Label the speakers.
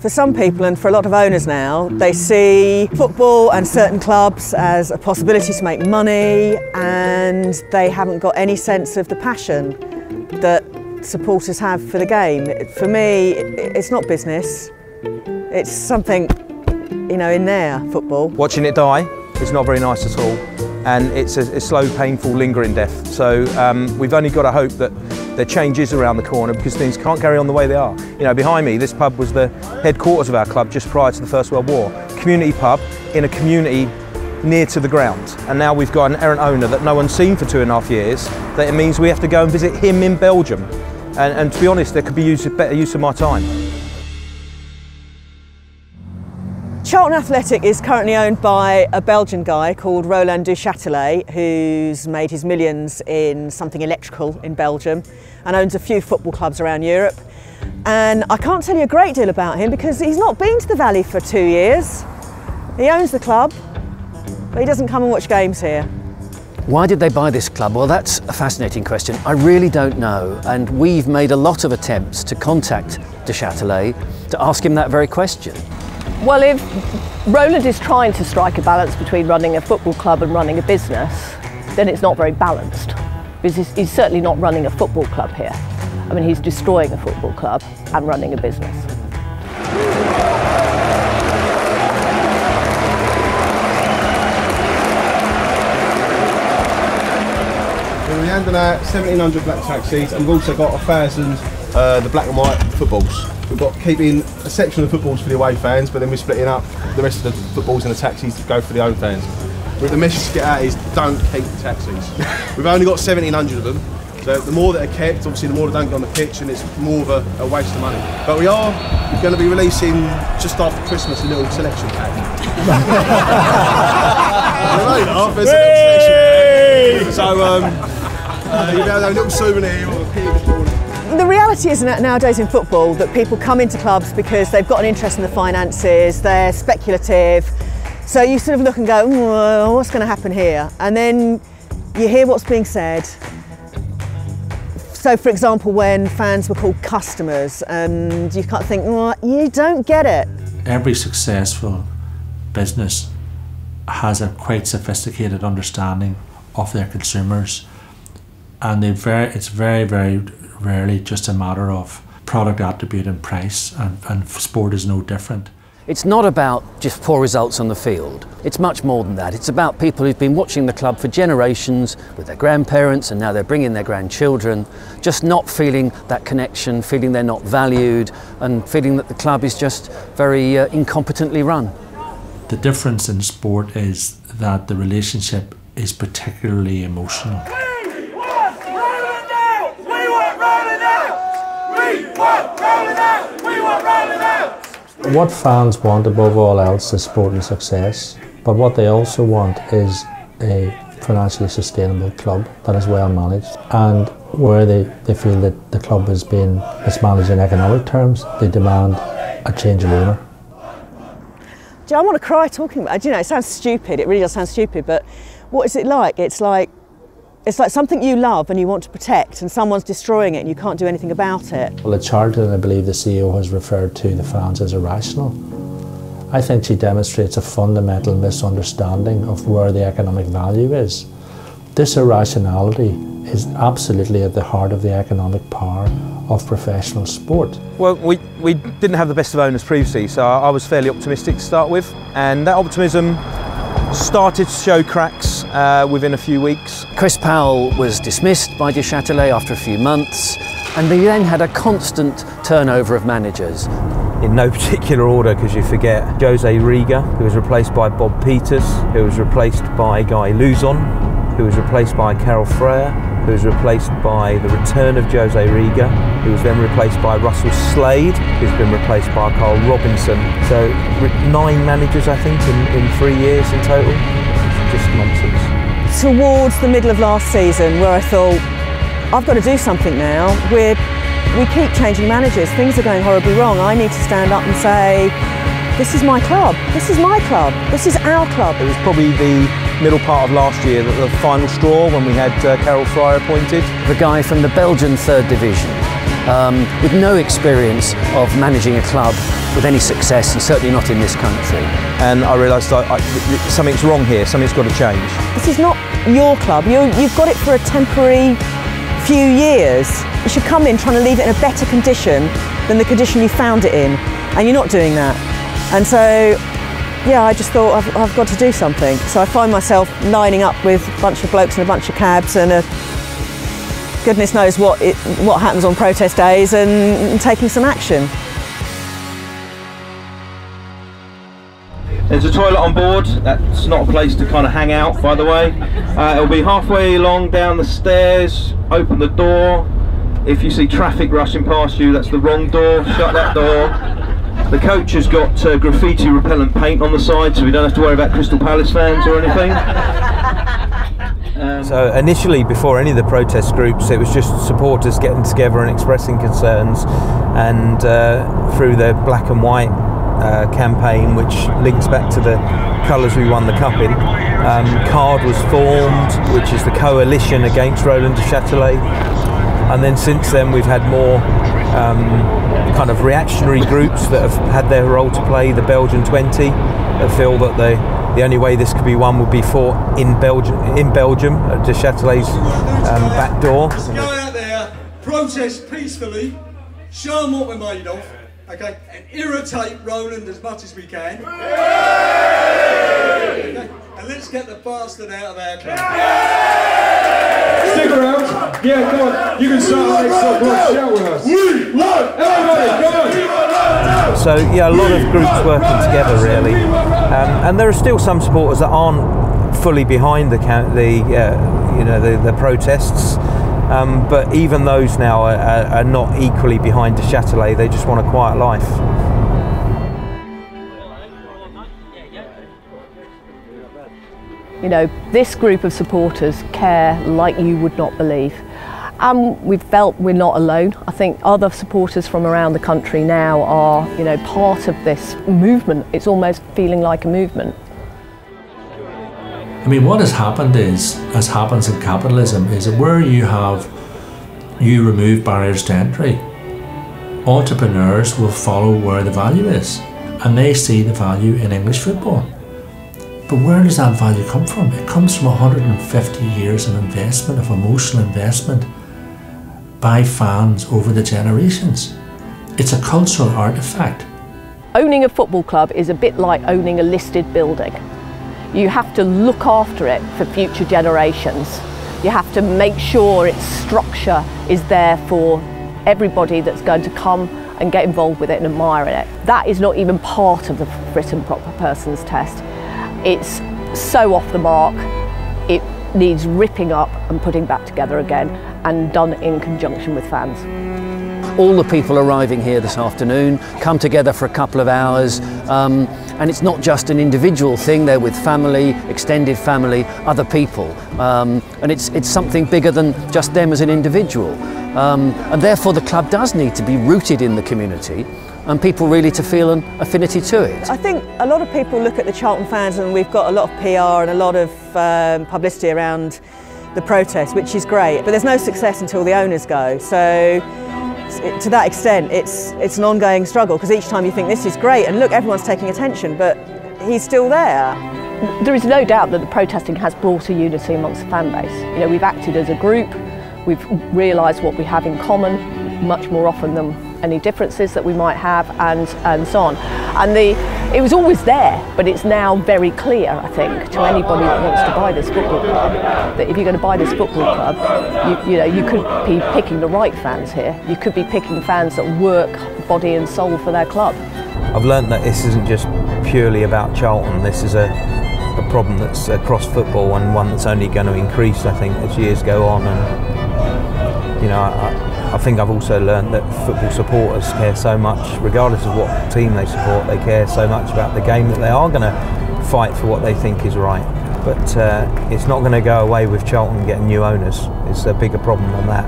Speaker 1: For some people and for a lot of owners now, they see football and certain clubs as a possibility to make money, and they haven't got any sense of the passion that supporters have for the game. For me, it's not business. It's something, you know, in there, football.
Speaker 2: Watching it die is not very nice at all, and it's a slow, painful, lingering death. So we've only got to hope that there changes around the corner, because things can't carry on the way they are. You know, behind me, this pub was the headquarters of our club just prior to the First World War. Community pub in a community near to the ground. And now we've got an errant owner that no one's seen for 2.5 years, that it means we have to go and visit him in Belgium. And to be honest, there could be better use of my time.
Speaker 1: Charlton Athletic is currently owned by a Belgian guy called Roland Duchâtelet, who's made his millions in something electrical in Belgium and owns a few football clubs around Europe. And I can't tell you a great deal about him because he's not been to the Valley for 2 years. He owns the club, but he doesn't come and watch games here.
Speaker 3: Why did they buy this club? Well, that's a fascinating question. I really don't know, and we've made a lot of attempts to contact Duchâtelet to ask him that very question.
Speaker 4: Well, if Roland is trying to strike a balance between running a football club and running a business, then it's not very balanced, because he's certainly not running a football club here. I mean, he's destroying a football club and running a business.
Speaker 5: We're handing out 1,700 black taxis, and we've also got 1,000 the black and white footballs. We've got keeping a section of the footballs for the away fans, but then we're splitting up the rest of the footballs in the taxis to go for the home fans. But the message to get out is don't keep the taxis. We've only got 1,700 of them, so the more that are kept, obviously the more that don't go on the pitch, and it's more of a waste of money. But we are going to be releasing, just after Christmas, a little selection pack. There's a little selection pack. So you'll be able to have a little souvenir or a pin.
Speaker 1: The reality is nowadays in football that people come into clubs because they've got an interest in the finances, they're speculative. So you sort of look and go, well, what's going to happen here? And then you hear what's being said. So for example, when fans were called customers, and you can't think, well, you don't get it.
Speaker 6: Every successful business has a quite sophisticated understanding of their consumers, and it's very, very rarely just a matter of product attribute and price, and sport is no different.
Speaker 3: It's not about just poor results on the field. It's much more than that. It's about people who've been watching the club for generations with their grandparents, and now they're bringing their grandchildren, just not feeling that connection, feeling they're not valued, and feeling that the club is just very incompetently run.
Speaker 6: The difference in sport is that the relationship is particularly emotional.
Speaker 7: What fans want above all else is sport and success, but what they also want is a financially sustainable club that is well managed, and where they feel that the club is being mismanaged in economic terms, they demand a change of owner.
Speaker 1: Do you know, I want to cry talking about it. You know, it sounds stupid, it really does sound stupid, but what is it like? It's like something you love and you want to protect, and someone's destroying it and you can't do anything about it.
Speaker 7: Well, at Charlton, I believe the CEO has referred to the fans as irrational. I think she demonstrates a fundamental misunderstanding of where the economic value is. This irrationality is absolutely at the heart of the economic power of professional sport.
Speaker 2: Well, we didn't have the best of owners previously, so I was fairly optimistic to start with, and that optimism started to show cracks within a few weeks.
Speaker 3: Chris Powell was dismissed by Duchâtelet after a few months, and they then had a constant turnover of managers.
Speaker 2: In no particular order, because you forget Jose Riga, who was replaced by Bob Peters, who was replaced by Guy Luzon, who was replaced by Carol Freire, who was replaced by the return of Jose Riga, who was then replaced by Russell Slade, who's been replaced by Carl Robinson. So 9 managers, I think, in 3 years in total. Just nonsense.
Speaker 1: Towards the middle of last season, where I thought, I've got to do something now. We keep changing managers, things are going horribly wrong. I need to stand up and say, this is my club, this is my club, this is our club.
Speaker 2: It was probably the middle part of last year, the final straw, when we had Carol Freire appointed.
Speaker 3: The guy from the Belgian 3rd Division, with no experience of managing a club with any success, and certainly not in this country.
Speaker 2: And I realised something's wrong here, something's got to change.
Speaker 1: This is not your club. You've got it for a temporary few years. You should come in trying to leave it in a better condition than the condition you found it in, and you're not doing that. And so, yeah, I just thought I've got to do something. So I find myself lining up with a bunch of blokes and a bunch of cabs, and goodness knows what happens on protest days, and taking some action.
Speaker 2: There's a toilet on board. That's not a place to kind of hang out, by the way. It'll be halfway along down the stairs. Open the door. If you see traffic rushing past you, that's the wrong door. Shut that door. The coach has got graffiti repellent paint on the side, so we don't have to worry about Crystal Palace fans or anything. So initially, before any of the protest groups, it was just supporters getting together and expressing concerns, and through the black and white campaign, which links back to the colours we won the cup in, CARD was formed, which is the coalition against Roland Duchâtelet, and then since then we've had more kind of reactionary groups that have had their role to play. The Belgian 20 that feel that the only way this could be won would be fought in Belgium at Duchâtelet's back door.
Speaker 8: Let's go out there, protest peacefully, show them what we're made of, okay, and irritate Roland as much as we can. Okay, and let's get the bastard out of our club.
Speaker 9: Stick around. Yeah, come on. You can start the next song. Go on, shout with us. We want everybody, come on.
Speaker 2: So yeah, a lot of groups working together really, and there are still some supporters that aren't fully behind the protests. But even those now are not equally behind Duchâtelet. They just want a quiet life.
Speaker 4: You know, this group of supporters care like you would not believe. We've felt we're not alone. I think other supporters from around the country now are, you know, part of this movement. It's almost feeling like a movement.
Speaker 6: I mean, what has happened is, as happens in capitalism, is that where you remove barriers to entry, entrepreneurs will follow where the value is, and they see the value in English football. But where does that value come from? It comes from 150 years of investment, of emotional investment by fans over the generations. It's a cultural artefact.
Speaker 4: Owning a football club is a bit like owning a listed building. You have to look after it for future generations. You have to make sure its structure is there for everybody that's going to come and get involved with it and admire it. That is not even part of the fit and proper persons test. It's so off the mark, it needs ripping up and putting back together again, and done in conjunction with fans.
Speaker 3: All the people arriving here this afternoon come together for a couple of hours, and it's not just an individual thing. They're with family, extended family, other people, and it's something bigger than just them as an individual. And therefore the club does need to be rooted in the community, and people really to feel an affinity to it.
Speaker 1: I think a lot of people look at the Charlton fans, and we've got a lot of PR and a lot of publicity around the protest, which is great, but there's no success until the owners go. So to that extent, it's an ongoing struggle, because each time you think this is great and look, everyone's taking attention, but he's still there.
Speaker 4: There is no doubt that the protesting has brought a unity amongst the fan base. You know, we've acted as a group, we've realised what we have in common much more often than any differences that we might have, and so on. And it was always there, but it's now very clear, I think, to anybody that wants to buy this football club, that if you're going to buy this football club, you know, you could be picking the right fans here. You could be picking fans that work body and soul for their club.
Speaker 2: I've learned that this isn't just purely about Charlton. This is a problem that's across football, and one that's only going to increase, I think, as years go on. And you know, I think I've also learned that football supporters care so much, regardless of what team they support, they care so much about the game that they are going to fight for what they think is right. But it's not going to go away with Charlton getting new owners. It's a bigger problem than that.